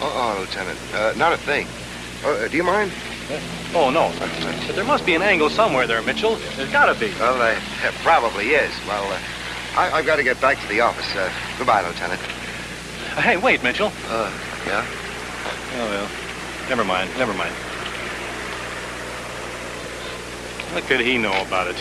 Lieutenant. Not a thing. Do you mind? Oh, no. But there must be an angle somewhere there, Mitchell. There's got to be. Well, there probably is. Well, I've got to get back to the office. Goodbye, Lieutenant. Hey, wait, Mitchell. Yeah? Oh, well. Never mind. What could he know about it?